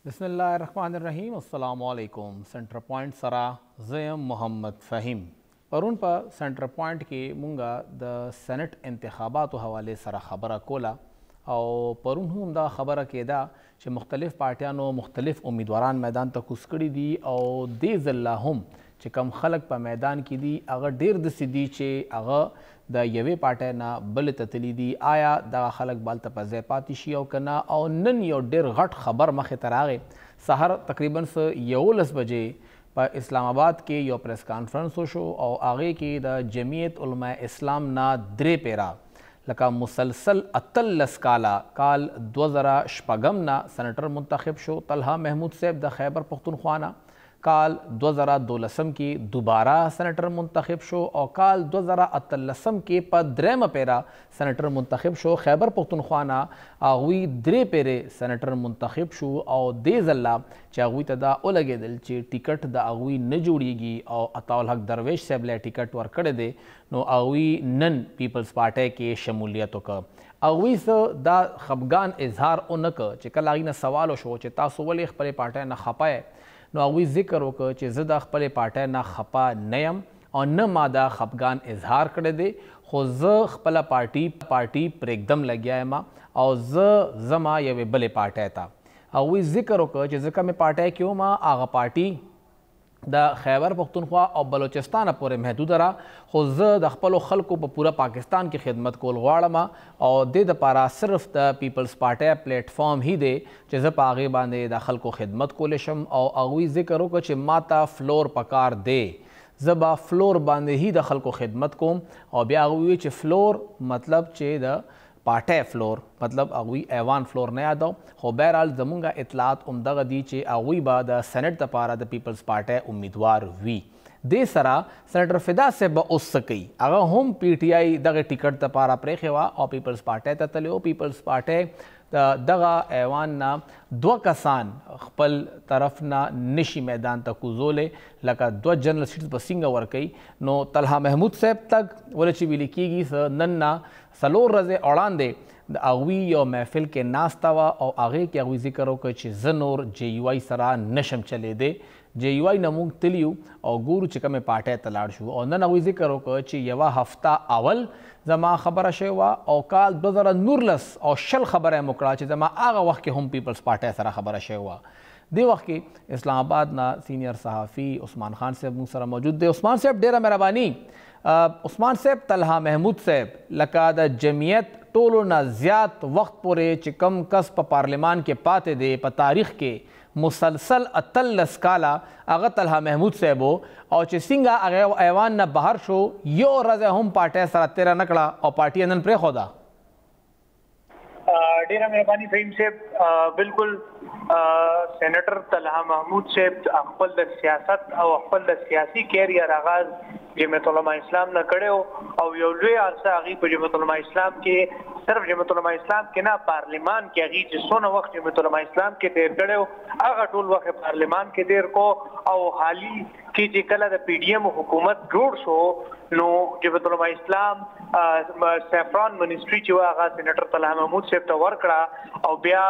बिस्मिल्लाहिर्रहमानिर्रहीम। अस्सलामुअलैकुम। Centre point सरा ज़यम मोहम्मद फ़हीम परून पर सेंटर पॉइंट के मुंगा द सेनेट इंतखाबात हवाले सरा खबर कोला और परून हम दा खबर केदा कि मुख्तलिफ पार्टियानो मुख्तलिफ उम्मीदवारान मैदान तक उसकड़ी दी और दे ज़ल्ला हम कि कम खलक पर मैदान की दी अगर डेर दसी दी चे अगर द यवे पार्टी ना बल ततली दी आया दा खलक बाल तपज़े पातिशी और कना और नन यो डेर घट खबर मखे तरागे सहर तकरीबन से 11 बजे पर इस्लामाबाद के यो प्रेस कॉन्फ्रेंस हो शो और आगे की द जमीयत उलमा इस्लाम ना द्रे पेरा लका मुसलसल अतल लस्काला काल 2000 ना सेनेटर मुंतखब शो तलहा महमूद सैब द खैबर पख्तूनख्वा काल 2012 की दोबारा सेनेटर मुंतखब शो और काल 2013 के पद्रेम पेरा सेनेटर मुंतखब शो खैबर पख्तूनख्वा आगुई द्रे पेरे सेनेटर मुंतखब शो और दे ज़ल्ला चागुई तदा उलगे दिल चे टिकट द आगुई न जोड़ीगी और अताउल हक दरवेश सेबले टिकट वर करे दे नो आगुई नन पीपल्स पार्टी के शमूलियत का आगुई से दा खफगान इजहार उनक चिकल आगी न सवाल शो चे तासोवल खपले पार्टी न खपाए नो आगुई जिक्र वक चे ज़दा खपले पार्टी ना खपा नयम और न मादा खफगान इजहार करे दे खो ज़ खपला पार्टी प्रेगदम लग्या मा और ज़मा ये बले पार्टी था आगुई जिक्र वक चे ज़का में पार्टी क्यों मा आगा पार्टी द खैबर पख्तूनख्वा और बलोचिस्तान पूरे महदूद रहा खुद द खपलो खल्को पर पूरा पाकिस्तान की खिदमत को गवाड़मा और दे द पारा सिर्फ द पीपल्स पार्टी प्लेटफॉर्म ही दे जब आगे बांधे द खल्को खिदमत को लेशम और अगुई जिक्र हो च माता फ्लोर पकार दे जबा फ्लोर बांधे ही द खल्को खिदमत को और ब्या अगुई च फ्लोर मतलब चे द पार्टी फ्लोर मतलब अगुई ऐवान फ्लोर न यादव हो बहरहाल जमुंगा इतलात उमदग दी चे अगुई बाद सेनेट तपारा द पीपल्स पार्टी उम्मीदवार वी दे सरा सेनेटर फिदा से ब उस सकी अगर हम PTI दग टिकट तपारा प्रेखेवा और पीपल्स पार्टी ततलो पीपल्स पार्टी दगा ऐवान ना दो कसान खपल तरफ ना निशी मैदान तक उजोले लका दो जनरल सीट्स बसिंगा वर्कई नो तलहा महमूद साहब तक वलची बिली कीगी स नन्ना सलोर रजे औड़ान दे अगवी यो महफिल के नास्तावा और आगे के अगवी जिक्र हो कि जनोर JUI सरा नशम चले दे JUI नमूंग तिलियू और गुरु चिका में पार्टी तलाड़ शू और नन अगवी जिक्र हो कि यवा हफ्ता अवल जमा खबर शेवा और काल 2019 और शल खबर है मुकरा जमा आगा वक्त के हम पीपल्स पार्टी सरा खबर शेवा दे वक्त के इस्लामाबाद ना सीनियर सहाफ़ी उस्मान खान साहब मुँह सरा मौजूद दे उस्मान साहब डेरा मेहरबानी उस्मान साहब तलहा महमूद साहब लकाद जमीयत टोलो ना ज़्यात वक्त पूरे चिकम कस प पार्लिमान के पाते दे प तारीख के मुसलसल अतल लस्काला अगर तलहा महमूद साहबो और चिसिंगा अगर ऐवान न बाहर शो यो रज़ हम पार्टी सरा तेरा नकड़ा और पार्टी अनन प्रे खोदा डेरा मेहरबानी फ़हीम साहब बिल्कुल सेनेटर तलहा महमूद साहब अखपल द सियासत और अखपल द सियासी कैरियर आगाज जमीयत उलमा इस्लाम न करे और यो लुए अरसा अगी पर जमीयत उलमा इस्लाम के सिर्फ जमीयत उलमा इस्लाम के ना पार्लिमान के अगी जिसों वक्त जमीयत उलमा इस्लाम के देर करे आगा टोल वक्त पार्लिमान के देर को और हाली की जिकला द PDM हुकूमत जोड़ सो नो जमीयत उलमा इस्लाम सैफरान मिनिस्ट्री जो आगा सेनेटर तलहा महमूद साहब तो वर्कड़ा और ब्या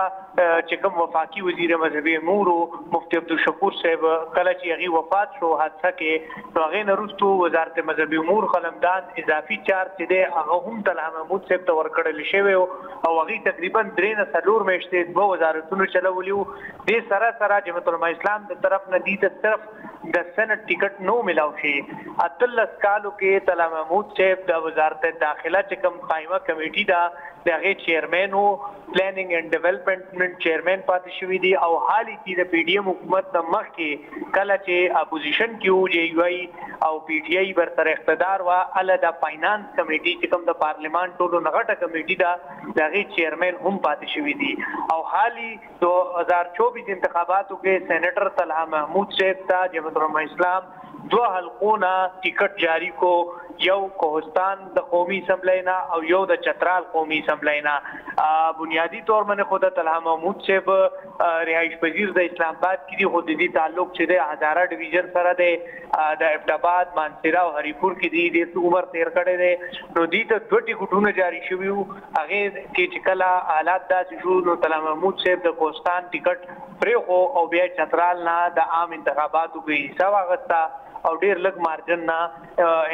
चिकम वफाकी वजीर मजहबी अमूर मुफ्ती अब्दुल शकूर साहब कला ची अगी वफात शो हादसा के तो अगे नरुस्तु वजारत मजहबी अमूर कलमदान इजाफी चार सिदे अगहुम तलहा महमूद साहब तो वर्कड़ लिशेवे और अगी तकरीबन द्रेन सलूर में इश्ते दो वजारतुन चलवलियो दे सरा सरा जमीयत उलमा इस्लाम द तरफ नदी सिर्फ द सेनेट टिकट नो मिलावशी अतल कालो के तलहा महमूद साहब द वजारत दाखिला चिकम कायमा कमेटी दा दगे चेयरमैन हो प्लानिंग एंड डेवलपमेंट चेयरमैन पाती शुवी दी और हाल ही द PDM हुकूमत नमक के कला चे अपोजिशन क्यों JUI और PTI बरतर इख्तदार व अलदा फाइनेंस कमेटी चिकम द पार्लिमान टोलो नगटा कमेटी दा दगे चेयरमैन हम पाती शुवी दी और हाल ही 2024 इंतखाबात के सेनेटर तलहा महमूद साहब था जमीयत उलमा इस्लाम दो हल्कों ना टिकट जारी को یو کوهستان د قومي اسمبلی نه او یو د چترال قومي اسمبلی نه بنیادی طور باندې خود طلحه محمود صاحب رهایش پذیر د اسلام آباد کې دي. خو د دې تعلق چې د هزاره ډیویژن سره د ابټاباد مانسیرا او هریپور کې دي د عمر تیر کړي دي. نو دې ته دوه ټیکټونه جاری شوي وو. هغه کې چې کله حالات داسې شو نو طلحه محمود صاحب د کوهستان ټیکټ پرېښو او بیا چترال نه د عام انتخاباتو کې حصہ واخیسته او ډیر لږ مارجن نه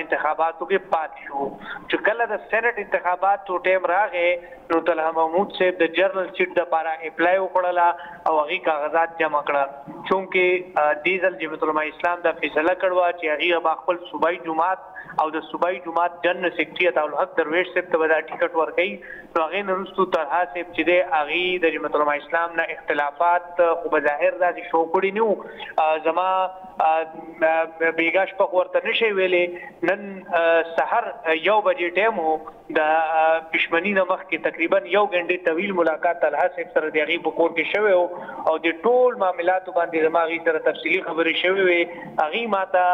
انتخاباتو کې پاتې شو. چې کله د سېنات انتخاباتو ټیم راغې نو طلحه محمود صاحب د جنرال سیټ لپاره اپلای وکړله او هغه کاغذات جمع کړل. چونکې دیزل جمعیت علماء اسلام دا فیصله کړو چې هغه خپل صوبایي جماعت او د صوبایي جماعت جنرال سیکرټری عطا الحق درویش صاحب ته دا ټیکټ ورکړي. نو هغه نورستو طلحه صاحب چې د هغه د جمعیت علماء اسلام نه اختلافات خو بظاهر داسې شو کړي نو زما بیګاش په ورته نشي ویلې. نن سحر 1 بجې ټیم وو د پښمنی نه مخکې تقریبا 1 غنټه طویل ملاقات طلحه صاحب سره د هغه په کور کې شوی او د ټول معاملاتو باندې زماغي سره تفصیلی خبرې شوی وي. هغه ماته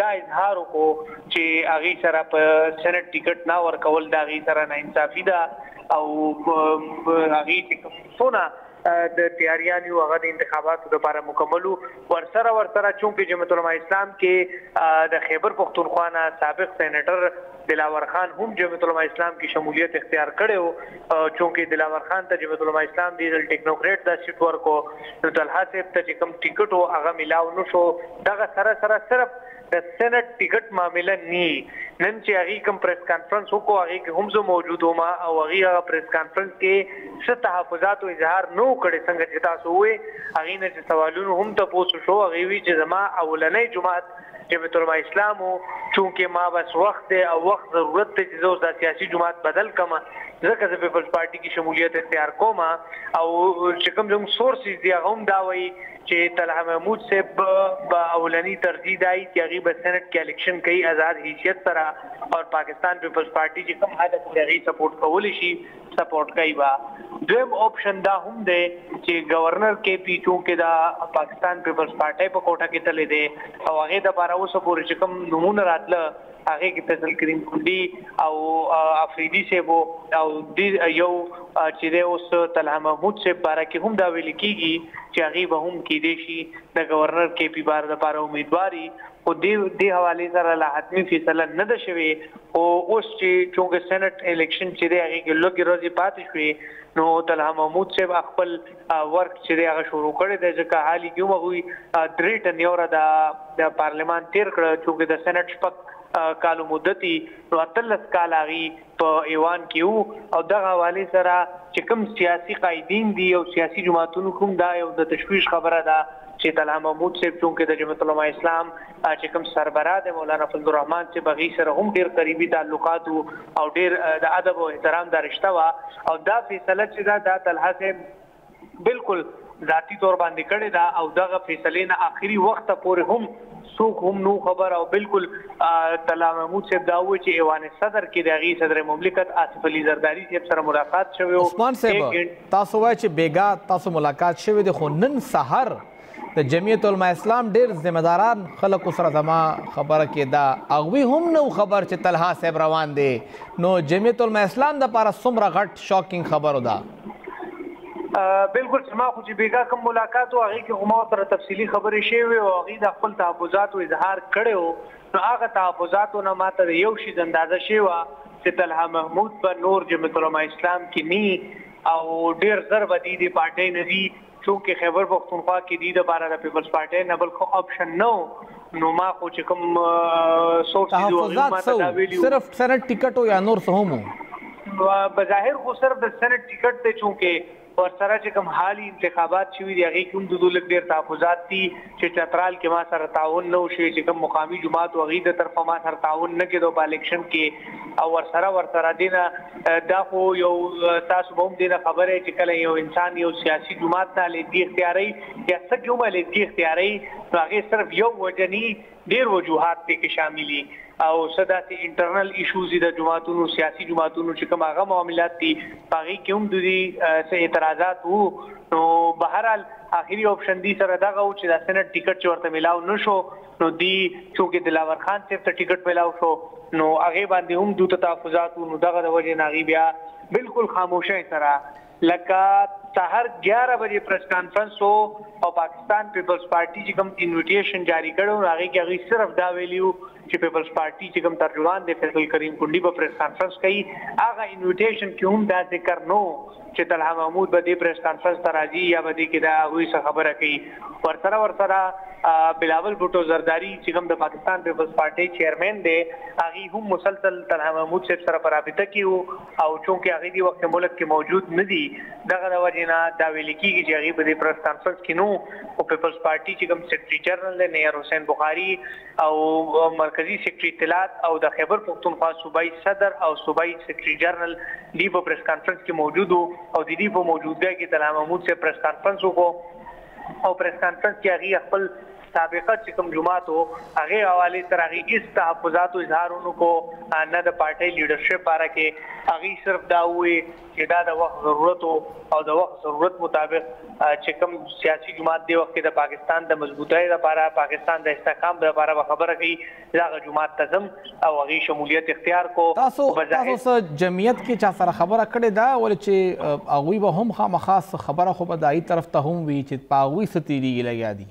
دا اظهار کو چې هغه سره په سېنات ټیکټ نه ورکول دا هغه سره نه انصافي ده او هغه چې څونه د تیاریانو هغه د انتخاباتو لپاره مکملو ورسره چونکې جمعیت علماء اسلام کې د خیبر پختونخوا نه سابق سېنیټر دلاور خان هم جمعیت علماء اسلام کې شمولیت اختیار کړو. چونکې دلاور خان ته جمعیت علماء اسلام د ټیکنوکریټ د سیټ ورکو نو طلحه صاحب ته چې کوم ټیکټ او هغه ملاو نشو. دغه سره صرف د سېنات ټیکټ معاملې نه نن چې هغه کوم پریس کانفرنس وکړو هغه کې هم زه موجود وم او هغه پریس کانفرنس کې څه تحفظات او اظهار نو کړي څنګه چې تاسو وې هغه نه چې سوالونه هم تاسو شو هغه وی چې زما اولنې جماعت جمعیت علماء اسلام چونکې ما بس وخت او وخت ضرورت ته چې زه د سیاسي جماعت بدل کما ځکه چې پیپلز پارټي کې شمولیت اختیار کوم او چې کوم زموږ سورسز دی هغه هم دا وایي چې طلحه محمود صاحب په اولنی ترجیح دی چې هغه په سېنات کې الیکشن کوي آزاد حیثیت سره او پاکستان پیپلز پارټي چې کوم هدف لري سپورټ کولی شي سپورټ کوي. با دویم آپشن دا هم دی چې گورنر کې پی چونکې دا پاکستان پیپلز پارټي په کوټه کې تللی دی او هغه د لپاره اوسه پورې چې کوم نمونه راتله هغه کې فیصل کریم کندي او افریدي صاحب او یو چې د اوس طلحه محمود صاحب باره کې هم دا ویل کیږي چې هغه به هم کې دي شي د گورنر کې پی بار د لپاره امیدواري او د حواله سره لا حتمی فیصله نه ده شوی. او اوس چې چونکه سېنات الیکشن چې دی هغه کې لږ ورځې پاتې شوې نو طلحه محمود صاحب خپل ورک چې دی هغه شروع کړی دی ځکه حالي کې موږ 3 ټن د پارلمان تیر کړ چونکه د سېنات شپږ کالو مدتي نو 13 کال هغه په ایوان کې او دغه حواله سره چې کوم سیاسي قائدین دي او سیاسي جماعتونو کوم دا یو د تشویش خبره ده چې طلحه محمود صاحب چونکې د جمعیت علماء اسلام چې کوم سربراه د مولانا فضل الرحمن صاحب هغه سره هم ډیر قریبي تعلقات او ډیر د ادب او احترام د رشتہ وا او دا فیصله چې دا طلحه صاحب بالکل ذاتی طور باندې کړی دا او دغه فیصله نه اخري وخت پورې هم څوک هم نو خبر او بالکل طلحه محمود صاحب دا و چې ایوان صدر کې د غي صدر مملکت آصف علي زرداری صاحب سره ملاقات شوی او عثمان صاحب تاسو وایي چې بیګا تاسو ملاقات شوی د خو نن سحر د جمعیت علماء اسلام ډیر ذمہ داران خلکو سره زما خبره کې دا اغوی هم نو خبر چې طلحه صاحب روان دي نو جمعیت علماء اسلام د لپاره څومره غټ شاکینګ خبر ده. بالکل ما خو چې بیګا کوم ملاقات او هغه کې هم سره تفصیلی خبرې شوی او هغه د خپل تحفظات او اظهار کړو نو هغه تحفظاتو نه ماته یو شی د اندازه شوی چې طلحه محمود په نور جمعیت علماء اسلام کې ني او ډیر زر بدی دی پارټي نه دي چونکه خیبر پختونخوا کې دی د بارا د پیپلز پارټي نه بل خو آپشن نو ما خو چې کوم سورس دی ما ته دا ویلو صرف سېنات ټیکټ او یا نور څه هم بظاهر خو صرف د سېنات ټیکټ ته چونکه ورسره چې کوم حالي انتخابات شوي دي هغه کوم د دولت ډیر تحفظات دي چې چترال کې ما سره تعاون نه وشي چې کوم مقامي جماعت او غي د طرفه ما سره تعاون نه کېدو په الیکشن کې او ورسره دینه دا خو یو تاسو به هم دینه خبره چې کله یو انسان یو سیاسي جماعت ته لیدي اختیاري یا څه کومه لیدي اختیاري هغه صرف یو وجني ډیر وجوهات ته کې شاملي او صداسي انټرنل ایشوز د جماعتونو سیاسي جماعتونو چې کوم هغه معاملات دي باغی کوم د دې اعتراضات وو نو بهرحال اخیری اپشن دی سره دغه او چې د سېنات ټیکټ چورته ملاو نشو نو دی چې دلاور خان صاحب ته ټیکټ ملاو شو نو هغه باندې هم دوه تحفظات نو دغه د وجه ناغي بیا بالکل خاموشي سره لکه سحر 11 بجے پریس کانفرنس او پاکستان پیپلز پارٹی چې کوم انویټیشن جاری کړو هغه کې هغه صرف دا ویلیو چې پیپلز پارٹی چې کوم ترجمان دی فیصل کریم کونډي په پریس کانفرنس کوي هغه انویټیشن کې هم دا ذکر نو چې طلحه محمود به دې پریس کانفرنس ته راځي یا به دې کې دا هغوی څه خبره کوي ورسره بلاول بھٹو زرداری چې کوم د پاکستان پیپلز پارٹی چیئرمین دی هغه هم مسلسل طلحه محمود صاحب سره په رابطه کې وو او چونکه هغه دی وخت ملک کې موجود نه دي دغه د وجه نه دا ویل کېږي چې هغه په دې پریس کانفرنس کې نو او پیپلز پارٹی چې کوم سیکریټری جنرال دی نیر حسین بخاری او مرکزی سیکریټری اطلاعات او د خیبر پختونخوا صوبایي صدر او صوبایي سیکریټری جنرال دی په پریس کانفرنس کې موجود او د دې په موجودګۍ کې طلحه محمود سے پریس کانفرنس وکړو او پریس کانفرنس کې هغه خپل سابقه چې کوم جماعت وو هغه حواله تر هغه اس تحفظات او اظهارونو کو نه د پارټي لیډرشپ لپاره کې هغه صرف دا وي چې دا د وخت ضرورت او د وخت ضرورت مطابق چې کوم سیاسي جماعت دی وخت د پاکستان د مضبوطۍ لپاره پاکستان د استحکام لپاره خبره کوي دا جماعت تزم او هغه شمولیت اختیار کو تاسو جمعیت کې چا سره خبره کړې دا ول چې هغه به هم خامخاص خبره خو به دای طرف ته هم وی چې پاغوي ستیریږي لګیا دي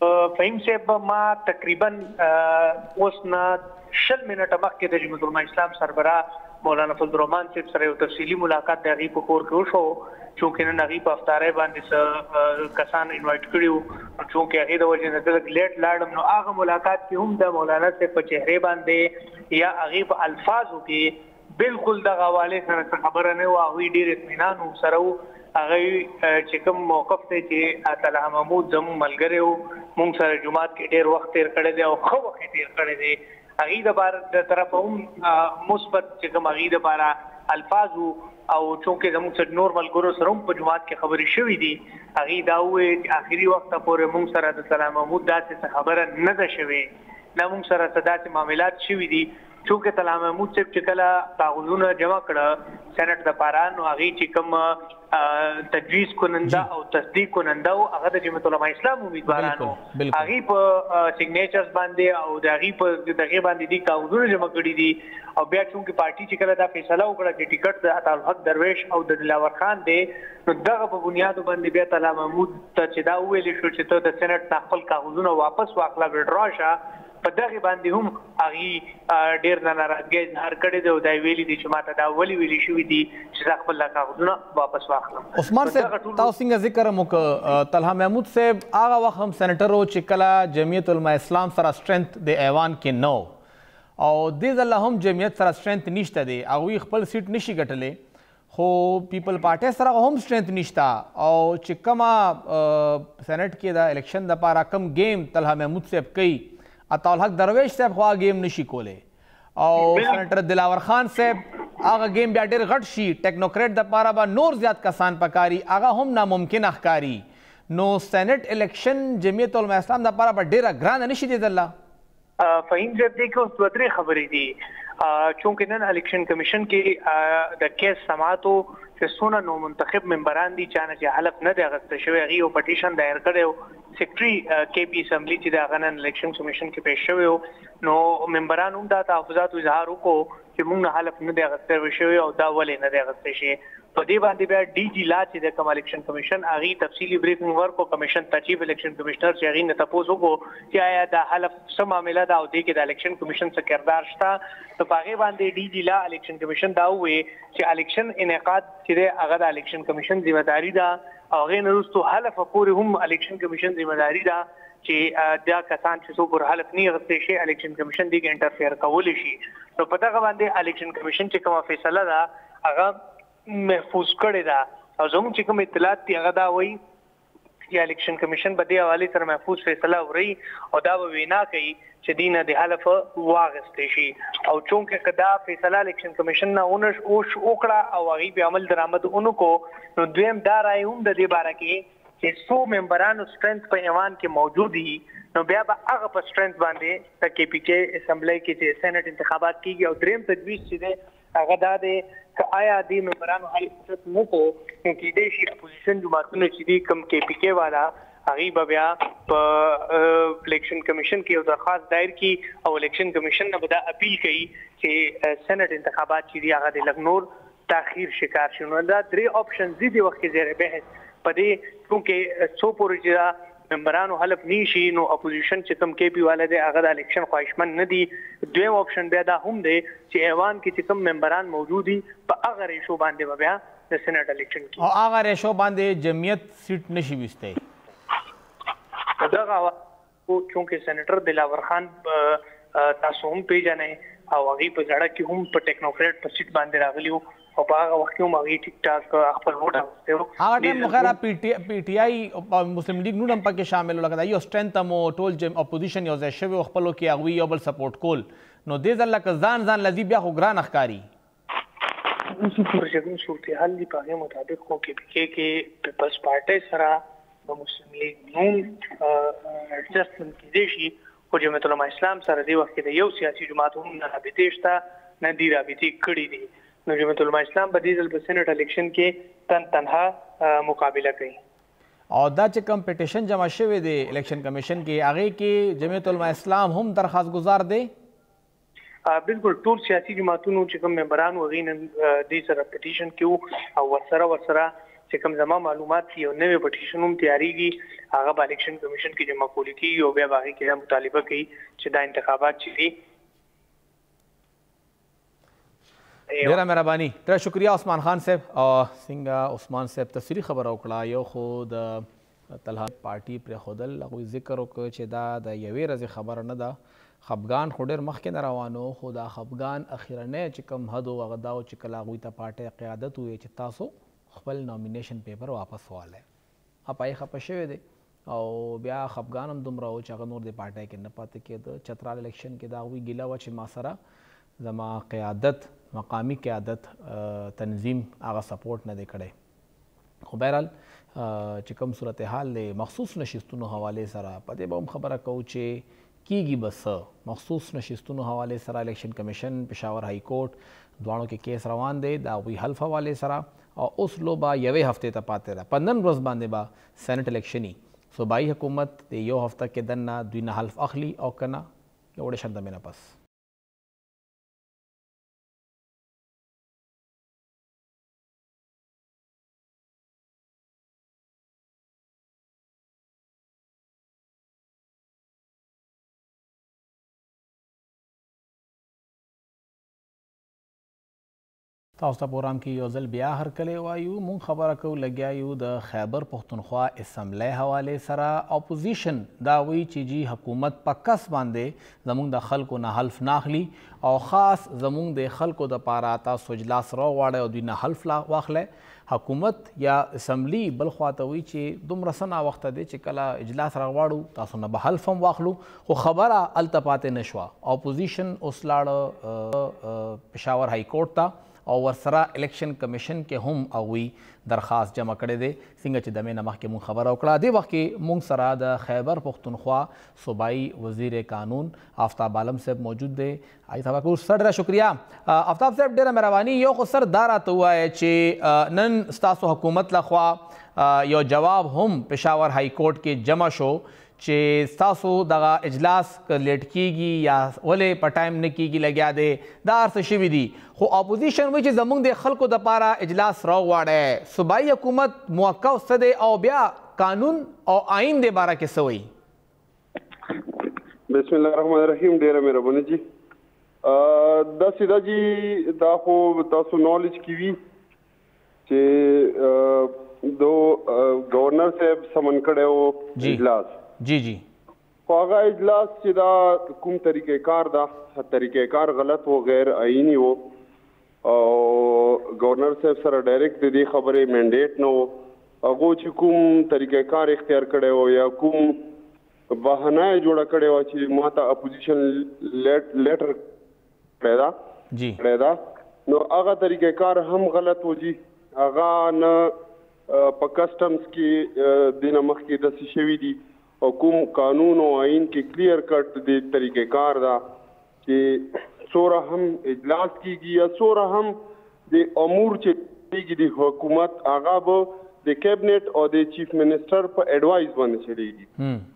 فهیم صاحب ما تقریبا اوس نه 20 منټه مخکې د جمعیت العلماء اسلام سربراہ مولانا فضل الرحمن صاحب سره یو تفصیلی ملاقات د هغې په کور کې وشو چونکې نن هغې په افطارۍ باندې کسان انوایټ کړي وو چونکې هغې د وجې نه زه لږ لیټ لاړم نو هغه ملاقات کې هم د مولانا صاحب په چهرې باندې یا هغې په الفاظو کې بالکل دغه حوالې سره خبره نه وه هغوی ډېر اطمینان سره وو هغه چې کوم موقف ته چې طلحه محمود زموږ ملګری وو موږ سره جماعت کې ډېر وخت تېر کړی دی او ښه وخت یې تېر کړی دی هغې دپاره د طرفه هم مثبت چې کوم هغې دپاره الفاظ وو او چونکې زموږ سره نور ملګرو سره هم په جماعت کې خبرې شوي دي هغې دا وویل چې آخري وخته پورې موږ سره د طلحه محمود داسې څه خبره نه ده شوې نه موږ سره څه داسې معاملات شوي دي چونکې طلحه محمود صاحب چې کله کاغذونه جمع کړه سېنټ دپاره نو هغې چې کوم تجویز کننده او تصدیق کننده او هغه د جمعیت العلماء اسلام امیدوارانو هغه په سیګنیچرز باندې او د هغه په دغه باندې دي کاغذونه جمع کړي دي او بیا چې پارټي چې کله دا فیصله وکړه چې ټیکټ د عطاالحق درویش او د دلاور خان دی نو دغه په بنیاد باندې بیا طلحه محمود ته چې دا ویل شو چې ته د سېنات خپل کاغذونه واپس واخله وډرا شه په دغه باندې هم هغه ډیر ناراضګي اظهار کړی دی او دا ویلي دي چې ماته دا ویلي شوی دي چې خپل کاغذونه واپس واخلم. عثمان صاحب تاسو څنګه ذکر موک طلحه محمود صاحب هغه وخت هم سېنیټر او چې کله جمعیت العلماء اسلام سره سټرنث د ایوان کې نو او دې ځل هم جمعیت سره سټرنث نشته دی هغوی خپل سیټ نشي ګټلی خو پیپل پارټي سره هم سټرنث نشته او چې کومه سېنیټ کې د الیکشن دپاره کم گیم طلحه محمود صاحب کوي عطاالحق درویش صاحب خو هغه گیم نشي کولی او سېنیټر دلاور خان صاحب هغه گیم بیا ډېر غټ شي ټیکنوکریټ دپاره به نور زیات کسان پکاري هغه هم ناممکن ښکاري نو سېنیټ الیکشن جمعیت العلماء اسلام دپاره به ډېره ګرانه نشي دی ځله فهیم صاحب دی کې اوس دوه درې خبرې دي چونکې نن الیکشن کمیشن کې د کیس سماعتو چې څونه نو منتخب ممبران دي چا نه چې حلف نه دی اخیستی شوی هغې یو پټیشن دایر کړی سیکرټري کے پی اسمبلی چې د هغه نن الیکشن کمیشن کې پیش شوی و نو ممبران هم دا تحفظاتو اظهار وکړو چې موږ نه حلف نه دی اخیستی شوی او دا ولې نه دی اخیستی شوی په دې باندې بیا ډي جي لا چې د کوم الیکشن کمیشن هغې تفصیلي بریفنګ ورکړو کمیشن ته چیف الیکشن کمیشنر چې هغې نه تپوس وکړو چې آیا دا حلف څه معامله ده او دې کې د الیکشن کمیشن څه کردار شته نو په هغې باندې ډي جي لا الیکشن کمیشن دا وویل چې الیکشن انعقاد چې دی هغه د الیکشن کمیشن ذمهداري ده او هغې نه وروستو حلف پورې هم الیکشن کمیشن ذمهداري ده چې دا کسان چې څوک پر حلف نه اخیستی شي الیکشن کمیشن دې کې انټرفیر کولی شي نو په دغه باندې الیکشن کمیشن چې کومه فیصله ده هغه محفوظ کړی ده او زموږ چې کوم اطلاعات دي هغه دا وایي چې الیکشن کمیشن به دې حوالې سره محفوظ فیصله وري او دا به وینا کوي چې دې نه د حلف واخیستی شي او چونکې که دا فیصله الیکشن کمیشن نه وکړه او هغې بیا عمل درآمد ونه کړو نو دویم دا رایې هم د دې باره کې چې څو ممبرانو سټرنث په ایوان کې موجود دي نو بیا به هغه په سټرنث باندې د کې پی کې اسمبلی کې چې سېنات انتخابات کیږي. او دریم تجویز چې دی هغه دا دی چې آیا د ممبرانو حل فرصت نه کو کې د شي اپوزیشن جماعتونو چې دی کم کې پی کې والا هغه به بیا په الیکشن کمیشن کې یو درخواست دایر کی او الیکشن کمیشن نه به دا اپیل کوي چې سېنات انتخابات چې دی هغه د لګنور تاخير شکار شي. نو دا درې اپشنز دي د وخت کې زیره بحث پدې چونکه څو پروژه ممبرانو حلف نشي نو اپوزیشن چې کم کې پی والا دی هغه د الیکشن خواهشمن نه دي. دویم اپشن بیا دا هم دی چې ایوان کې چې کم ممبران موجود دي په هغه ریشو باندې بیا د سېنات الیکشن کې او هغه ریشو باندې جمعیت سیټ نشي وسته. دغه چونکه سېنیټر دلاور خان تاسو هم پیژنئ او هغه په ځړه کې هم په ټیکنوکریټ په سیټ باندې راغلی او په هغه وخت کې هم هغه ټیک ټاک خپل ووټ اخیسته. هغه ټیم مخره پی ټی آی او مسلم لیگ نور هم پکې شامل لګا یو سټرنث مو ټول جم اپوزیشن یو ځای شوی خپلو کې هغه یو بل سپورټ کول نو دې ځل لکه ځان لذي بیا خو ګران اخکاری. پروژه صورتحال دی په هغه مطابق خو کې پیپلز پارټي سره د مسلم لیگ نوم اډجسټمنټ کېدی شي خو جمعیت العلماء اسلام سره دی وخت کې یو سیاسي جماعت هم نه رابطې شته نه دی رابطې کړې دي. نو جمعیت العلماء اسلام په دې ځل په سېنات الیکشن کې تنها مقابله کوي. او دا چې کم پټیشن جمع شوی دی الیکشن کمیشن کې هغه کې جمعیت العلماء اسلام هم درخواست گزار دی. بالکل ټول سیاسي جماعتونو چې کوم ممبران وغین دې سره پټیشن کیو او ورسره چې کوم زما معلومات یو نوې پټیشن هم تیاریږي هغه په الیکشن کمیشن کې جمع کول کیږي او بیا باقي کې مطالبه کوي چې دا انتخابات چې دي. ډیره مهرباني تر شکریہ عثمان خان صاحب او څنګه عثمان صاحب تفصیلی خبر وکړه. یو خو د طلحه پارټي پر خودل هغه ذکر وکړ چې دا د یوې ورځې خبره نه ده. خفګان خو ډېر مخکې نه روانو خو دا خفګان اخیرنی چې کوم حد و هغه دا و چې کله هغوی ته پارټۍ قیادت وویل چې تاسو خپل نامینیشن پیپر واپس والی اپای خفه شوی دی او بیا خفګان هم دومره و چې هغه نور د پارټۍ کې نه پاتې کېده. چترال الیکشن کې د هغوی ګیله وه چې ما سره زما قیادت مقامی قیادت تنظیم هغه سپورټ نه دی کړی. خو بهرحال چې کوم صورتحال دی مخصوص نشستونو حوالې سره په دې به هم خبره کوو چې کیږي بس مخصوص نشستونو حوالې سره الیکشن کمیشن پېښور های کورټ دواړو کې کیس روان دی د هغوی حلف حوالې سره او اوس لوبه یوې هفتې ته پاتې ده. په نن ورځ باندې به سېنټ الیکشني صوبایي حکومت د یو هفته کې دننه دوی نه حلف اخلي او که نه یو ډېر شنده مې نه پس تاسو ته پروګرام کې یو ځل بیا هرکلی وایو. مونږ خبره کوو لګیا یو د خیبر پښتونخوا اسمبلی حوالې سره. اپوزیشن دا وایي چې جی حکومت په کس باندې زموږ د خلکو نه حلف نه اخلي او خاص زموږ د خلکو دپاره تاسو اجلاس راوغواړئ او دوی نه حلف واخلی. حکومت یا اسمبلی بل خواته وایي چې دومره څه ناوخته دی چې کله اجلاس راغواړو تاسو نه به حلف هم واخلو خو خبره هلته پاتې نه شوه. اپوزیشن اوس لاړه پېښور های کورټ ته او ورسره الیکشن کمیشن کې هم هغوی درخواست جمع کړی دی. څنګه چې دمې نه مخکې مونږ خبره وکړه دې وخت کې مونږ سره د خیبر پښتونخوا صوبایي وزیر قانون آفتاب عالم صاحب موجود دی. آی صاحب کو سر ډېره شکریہ. آفتاب صاحب ډېره مهرباني یو خو سر دا راته ووایه چې نن ستاسو حکومت لخوا یو جواب هم پېښور های کورټ کې جمع شو چې ستاسو دغه اجلاس که لیټ کیږي یا ولې په ټایم نه کیږي لګیا دی دا هر څه شوي دي خو اپوزیشن وایي چې زموږ د خلکو دپاره اجلاس راوغواړئ. صوبایي حکومت موقف څه دی او بیا قانون او آئین د باره کې څه وایي؟ بسم الله الرحمن الرحیم. ډېره مهرباني جی. داسې ده جی دا خو تاسو نالج کې وي چې گورنر صاحب سمن کړی و اجلاس جی جی خو هغه اجلاس چې دا کوم طریقې کار دا طریقې کار غلط و غیر آئینی و او گورنر صاحب سره ډایرکټ د دې خبرې منډیټ نه و. هغو چې کوم طریقې کار اختیار کړی و یا کوم بهانه یې جوړه کړې وه چې ما ته اپوزیشن لیټر کړی دا نو هغه طریقې کار هم غلط و جي. هغه نه په کسټمز کې دینه مخکې داسې شوي دي او کوم قانون او آئین کې کلیر کټ د طریقې کار دا چې سوره هم اجلاس کیږي یا سوره هم د امور چې کیږي د حکومت هغه به د کیبنټ او د چیف منسٹر په ایڈوایز باندې چلیږي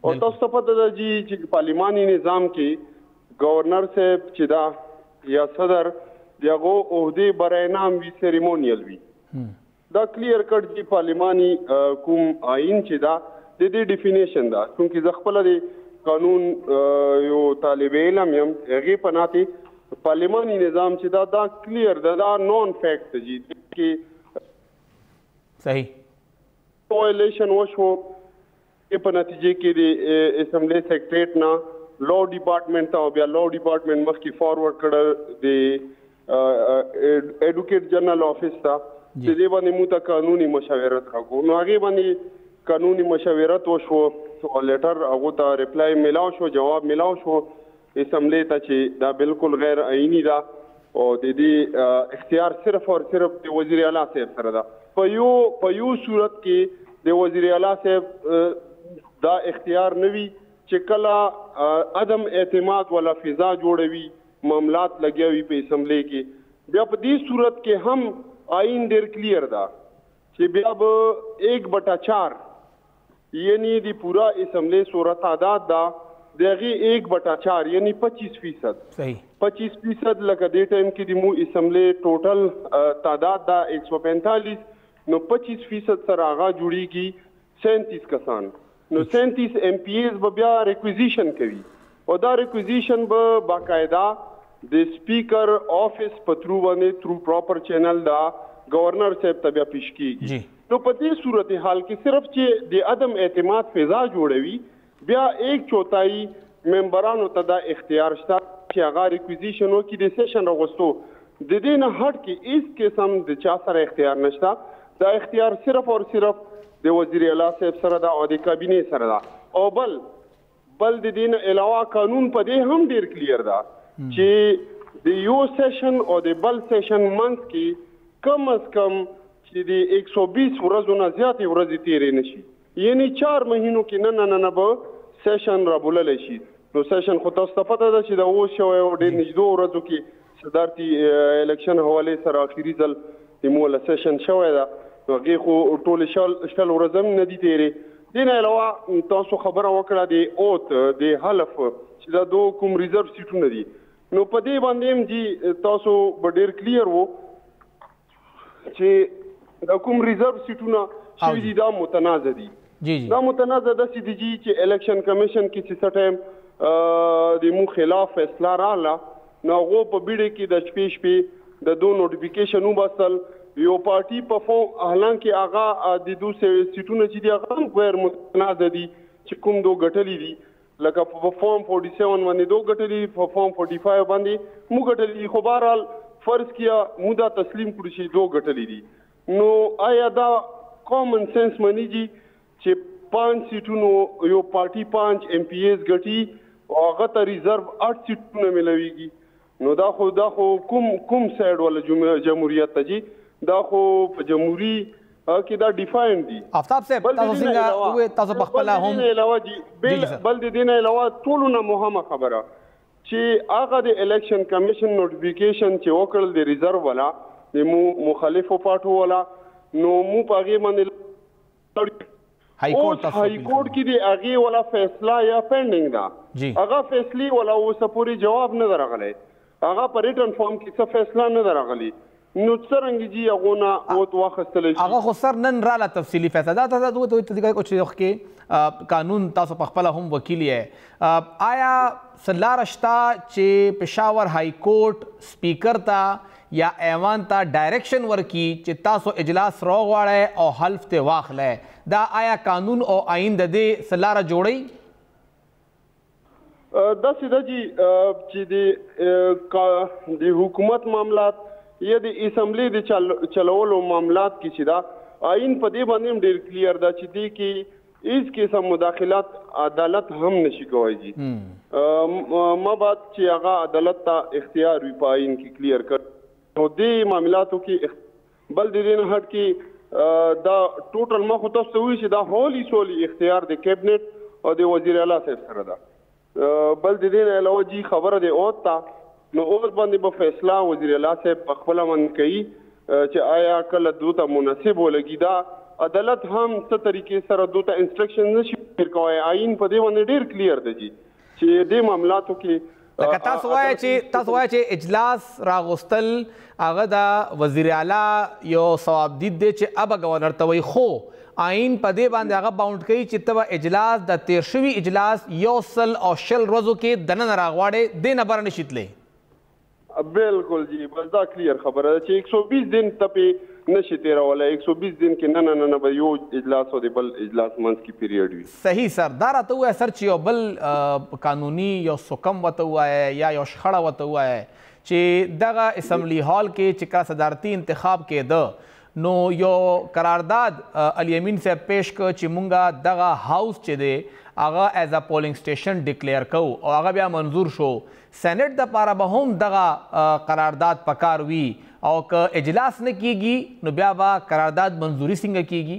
او تاسو ته پته ده چې پارلیماني نظام کې گورنر صاحب چې دا یا صدر دغه عہده برای نام وی سیریمونیل وی دا کلیر کټ چې پارلیماني کوم آئین چې دا د دې ډیفینیشن دا څنګه ز خپل د قانون یو طالب علم یم هغه په ناته پارلیماني نظام چې دا کلیر دا نون فیکټ دی چې صحیح وایلیشن وشو په نتیجه کې د اسمبلی سیکریټریټ نه لا ډپارټمنټ او بیا لا ډپارټمنټ مخکې فارورډ کړل د ایډوکیټ جنرال افیس ته چې دې باندې موږ ته قانوني مشاورت راکو نو هغه باندې قانوني مشاورت وشو او لیټر هغه ته ریپلای ملاو شو جواب ملاو شو اسمبلی ته چې دا بالکل غیر آئینی دا او د دې اختیار صرف او صرف د وزیر اعلی صاحب سره دا په یو صورت کې د وزیر اعلی صاحب دا اختیار نوي چې کله عدم اعتماد ولا فضا جوړوي معاملات لګیاوي په اسمبلی کې بیا په دې صورت کې هم آئین ډیر کلیر دا چې بیا به 1/4 یعنی دی پورا اسمبلی صورت تعداد دا دغه 1/4 یعنی 25% صحیح 25% لکه دې ټایم کې د مو اسمبلی ټوټل تعداد دا 145 نو 25% سره هغه جوړیږي 37 کسان نو 37 ایم پی ایز به بیا ریکویزیشن کوي او دا ریکویزیشن به باقاعده د سپیکر افیس په تھرو باندې تھرو پراپر چینل دا گورنر صاحب ته بیا پیش کیږي نو په دې صورتحال کې صرف چې د عدم اعتماد فضا جوړوي بیا 1/4 ممبرانو ته دا اختیار شته چې هغه ریکویزیشن وکړي د سیشن راغوستو د دې نه هټ کې هیڅ قسم د چا سره اختیار نشته دا اختیار صرف او صرف د وزیر اعلی صاحب سره دا او د کابینه سره دا او بل د دې نه علاوه قانون په دې هم ډیر کلیر دا چې د یو سیشن او د بل سیشن منځ کې کم از کم چې د 120 ورځو نه زیاتې ورځې تیرې نشي یعنی 4 مهینو کې نه به سیشن را بوللی شي نو سیشن خو تاسو ته پته ده چې دا اوس شوی او ډېر نږدې ورځو کې صدارتي الیکشن حوالې سره اخري ځل د موله سیشن شوی ده نو هغې خو ټولې شل ورځې هم نه دي تیرې دې نه علاوه تاسو خبره وکړه د اوت د حلف چې دا دو کوم ریزرو سیټونه دي نو په دې باندې هم جی تاسو به ډېر کلیر وو چې دا کوم ریزرو سیټونه شوي دي دا متنازع دي دا متنازع داسې دي چې الیکشن کمیشن کې چې څه ټایم د مو خلاف فیصله راغله نو هغو په بیړې کې د شپې د دو نوټیفیکیشن وباسل یو پارټي په فارم حالانکه هغه د دو سیټونه چې دي هغه هم غیر متنازع دي چې کوم دو ګټلي دي لکه په فارم 47 باندې دو ګټلي په فارم 45 باندې مو ګټلي خو بهرحال فرض کیا مودا تسلیم کړی شي دو ګټلې دي نو آیا دا کامن سنس منیږي چې 5 سیټونو یو پارټي 5 ایم پی ایز ګټي او هغه ته ریزرو 8 سیټونه ملويږي نو دا خو کوم سایډ ولا جمهوریت ته جی دا خو په جمهوریت کې دا ډیفاین دي آفتاب صاحب تاسو څنګه وې تاسو په خپل هم علاوه جی بل د دین علاوه ټولونه مهمه خبره چې هغه د الیکشن کمیشن نوټیفیکیشن چې وکړل د ریزرو ولا د مخالفو پارټو ولا نو مو په هغه باندې هائی کورټ کې دی هغه ولا فیصله یا پینډینګ دا هغه فیصله ولا اوسه پوری جواب نه درغلی هغه په ریټن فارم کې څه فیصله نه درغلی نو څرنګه جی هغه او واخستل شي هغه خو سر نن را لا تفصیلی فیصله دا دوه طریقې کوچ کې قانون تاسو په خپل هم وکیل یې آیا سلارشتا چې پېښور هائی کورټ سپیکر ته یا ایوان ته ډایرکشن ورکی چې تاسو اجلاس راغواړئ او حلف ته واخلئ دا آیا قانون او آئین د دې سلاره جوړی داسې ده چې د حکومت معاملات یا د اسمبلی د چلولو معاملات کې چې دا آئین په دې باندې هم ډېر کلیر ده چې دې کې هیڅ قسم مداخلات عدالت هم نشي کولی جی ما بعد چې هغه عدالت ته اختیار وي په آئین کې کلیر کړ نو دې معاملاتو کې بل د دې نه هټ کې دا ټوټل ما خو تاسو ته وایي چې دا هولي سولي اختیار د کیبنټ او د وزیر اعلی صاحب سره ده. بل د دې نه علاوه جی خبره دی اوت تا نو اوس باندې به فیصله وزیر اعلی صاحب په خپل من کوي چې آیا کله دوته مناسب ولګي. دا عدالت هم څه طریقې سره دوته انسټرکشن نشي ورکوي. آئین په دې باندې ډیر کلیر دی چې دې معاملاتو کې لکه تاسو وایئ چې اجلاس راغوستل هغه د وزیر اعلی یو ثواب دید دی چې اب گورنر ته وایي، خو آئین په دې باندې هغه باونډ کوي چې ته به اجلاس د تیر شوي اجلاس 100 او 100 ورځو کې دننه راغواړې، دې نه بره نشي تللی. بالکل جی، بس دا کلیر خبره ده چې 120 دن ته پې نشي تېرولی. 120 دن کې نه به یو اجلاس او د بل اجلاس منځ کې پیریډ وي. صحیح سر. دا راته ووایه سر چې یو بل قانوني یو سکم ورته ووایه یا یو شخړه ورته ووایه چې دغه اسمبلی هال کې چې کله صدارتي انتخاب کېده نو یو قرارداد الیمین صاحب پیش کړ چې مونږه دغه هاوس چې دی هغه ایز ا پولینګ سټیشن ډکلیئر کوو او هغه بیا منظور شو. سینټ دپاره به هم دغه قرارداد پکار وي او که اجلاس نه کیږي نو بیا به قرارداد منظوري څنګه کیږي؟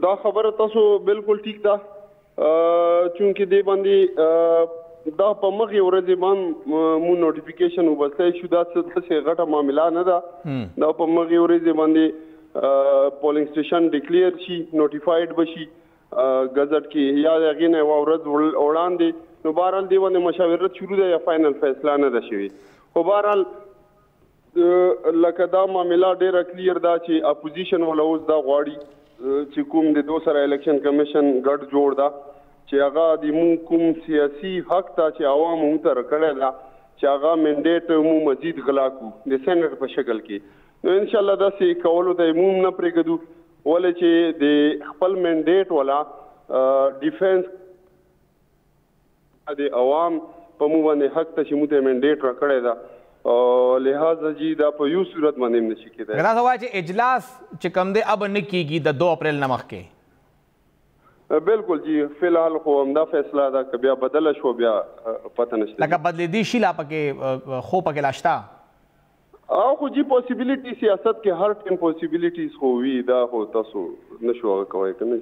دا خبره تاسو بالکل ټیک ده، چونکې دې باندې دا په مخې ورځې باندې مو نوټیفیکیشن وباسلی شو. دا څه غټه معامله نه ده. دا په مخې ورځې باندې پولینګ سټیشن ډکلیئر شي، نوټیفاید بشي ګزټ کې یا د هغې نه یوه ورځ وړاندې. نو بهرحال دې باندې مشاورت شروع ده یا فاینل فیصله نه ده شوې. خو بهرحال لکه دا معامله ډېره کلیر ده چې اپوزیشن والا اوس دا غواړي چې کوم د دو سره الیکشن کمیشن ګډ جوړ ده چې هغه د مو کوم سیاسي حق ته چې عوام مو ته راکړی ده چې هغه منډیټ مو مزید غلا کړو د سینټ په شکل کې. نو انشاءالله داسې کولو ته مو نه پرېږدو، ولې چې د خپل منډیټ والا ډیفینس د عوام په مو باندې حق ته چې مو ته منډیټ راکړی ده او لہذا جی دا په یو صورت باندې نشي کېدای. دا سوای چې اجلاس چې کوم دی اب نه کیږي د 2 اپریل نه مخکې. بالکل جی، فی الحال خو همدا فیصله ده که بیا بدله شو بیا پته نشته. لکه بدلیدي شي لا پکې خو پکې لا شته او خو جی پوسیبلیټي سیاست کې هر ټیم پوسیبلیټیز خو وي. دا خو تاسو نشو کوئ که نه.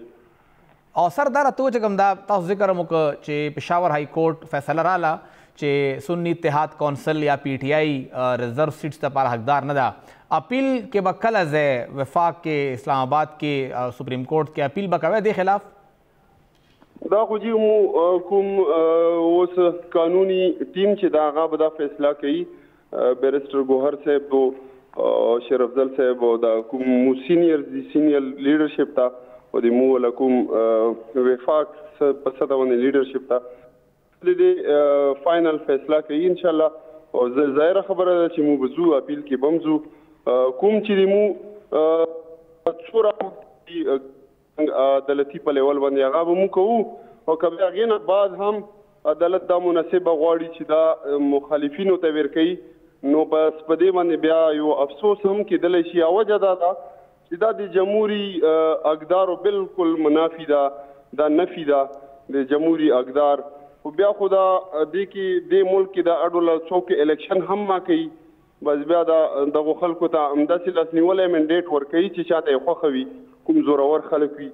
او سر دا راته چې کوم دا تاسو ذکر هم وکړه چې پېښور هائی کورټ فیصله راله چې سنی اتحاد کونسل یا پی ټی آئی ریزرو سیټس لپاره حقدار نه ده. اپیل کې به کله ځای وفاق کې، اسلام آباد کې، سپریم کورټ کې اپیل به کوئ دې خلاف؟ دا خو جی مو کوم اوس قانوني ټیم چې دا هغه به دا فیصله کوي. بیرسټر ګوهر صاحب او شیر افضل صاحب او دا کوم مو سینیئر لیډرشپ ته او د مو ولا کوم وفاق په سطح باندې لیډرشپ ته د دې فاینل فیصله کوي انشاءالله. او ظاهره خبره ده چې مو بزو اپیل کې بمزو کوم چې مو څوره عدالتي په لیول باندې هغه به مو کوو. او که بیا هغې نه بعد هم عدالت دا مناسبه غواړي چې دا مخالفینو ته ورکوي نو بس په دې باندې بیا یو افسوس هم کېدلی شي. وجه دا ده چې دا د جمهوري اقدارو بالکل منافي ده، دا نفي ده د جمهوري اقدار. خو بیا خو دا دې کې دې ملک کې دا اډوله څوک الیکشن هم ما کوي، بس بیا دغو خلکو ته همداسې لاسنیولی منډیټ ورکوي چې چاته یې خوښه وي، کوم زورور خلک وي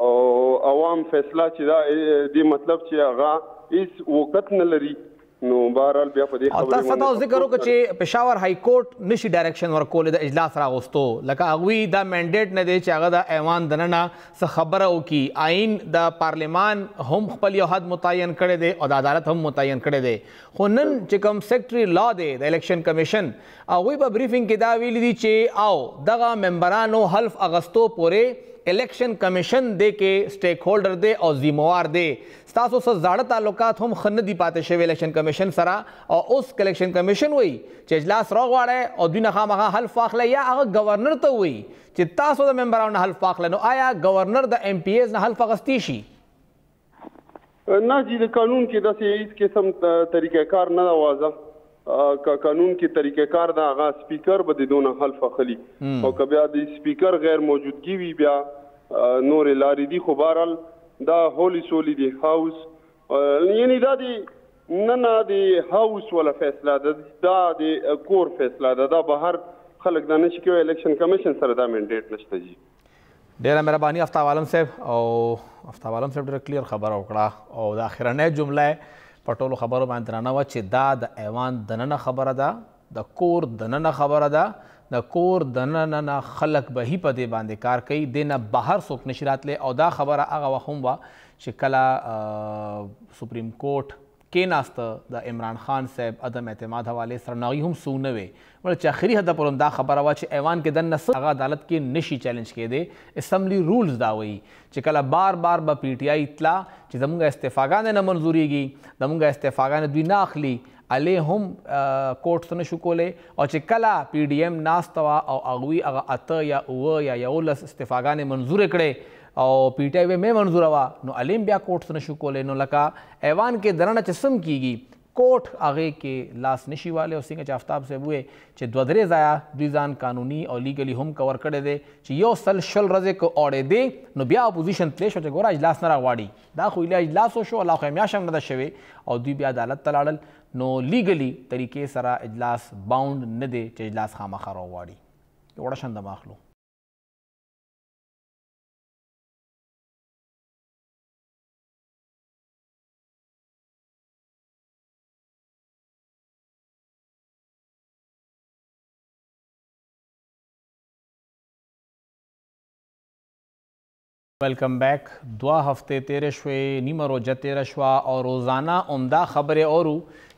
او عوام فیصله چې دا دې مطلب چې هغه هیڅ وقت نه لري. نو بهرحال بیا په دې خبرې باندې تاسو ذکر وکړه چې پېښور هائی کورټ نشي ډایرکشن ورکولی د اجلاس راغوستو، لکه هغوی دا منډیټ نه دی چې هغه د ایوان دننه څه خبره وکړي. آئین د پارلیمان هم خپل یو حد متعین کړی دی او د عدالت هم متعین کړی دی. خو نن چې کوم سیکرټري لا دی د الیکشن کمیشن هغوی په بریفینګ کې دا ویلي دي چې او دغه ممبرانو حلف اغستو پورې الیکشن کمیشن دی کې سټیک هولډر دی او ذمہوار دی. ستاسو سره زاړه تعلقات هم ښه نه دي پاتې شوي الیکشن کمیشن سره او اوس الیکشن کمیشن وایي چې اجلاس راغواړئ او دوی نه خامخا حلف واخلئ یا هغه گورنر ته وایي چې تاسو د ممبرانو نه حلف واخلئ. نو آیا گورنر د ایم پی ایز نه حلف اخیستی شي؟ نه جی، د قانون کې داسې هیڅ قسم طریقه کار نه ده واضح. که قانون کې طریقه کار ده هغه سپیکر به د دونه حلف اخلي او که بیا د سپیکر غیر موجودګي وي بیا نورې لارې دي. خو بهرحال دا هولي سولي دی هاوس، یعنی دا نه د هاوس ولا فیصله ده، دا د کور فیصله ده. دا بهر خلک دا نشي کوي، الیکشن کمیشن سره دا منډیټ نشته جی. ډیره مهرباني افتاب عالم صاحب او आफ्ताब आलम साहब ډېره क्लियर خبره وکړه او د اخرنۍ جمله په ټولو خبرو باندې درنه وه چې دا د ایوان دننه خبره ده، د کور دننه خبره ده، د کور دننه خلک به هی په دې باندې کار کوي، دې نه بهر څوک نشي راتلی. او دا خبره هغه وخت هم وه چې کله سپریم کورټ کېناسته د عمران خان صاحب عدم اعتماد حوالې سره نغی هم سو نه وې، مړه چې آخري حده پر هم دا خبره وه چې ایوان کې دننه څه هغه عدالت کې نشي چیلنج کېدی. اسمبلی رولز دا وایي چې کله بار بار به پی ټی آی اطلاع چې زمونږ استعفاګانې نه منظورېږي، زمونږ استعفاګانې دوی نه اخلي، علی هم کوټ څه نشو کولی. او چې کله پی ډي ایم ناسته وه او هغوی هغه 8 یا 9 یا 11 استعفاګانې منظورې کړې او پی ټی آی مې منظوره وه، نو علیم بیا کوټ څه نشو کولی. نو لکه ایوان کې دننه چې سم کیږي کوټ هغې کې لاس نشي والی. او څنګه چې آفتاب صاحب وویې چې 2-3 ځایه دوی ځان قانوني او لیګلي هم کور کړی دی چې 100 ورځې که اوړېدې نو بیا اپوزیشن تلی شو چې ګوره اجلاس نه راغواړي، دا خو اجلاس وشو الله خو میاشت هم نه ده شوې او دوی بیا عدالت ته لاړل. نو لیګلي طریقې سره اجلاس باونډ نه دی چې اجلاس خامخا راغواړي. وړه شنده ماخلو वेलकम बैक. 2 हफ्ते तेरे शुए, नीमा रोजा तेरा शुआ और रोज़ाना उम्दा खबरें और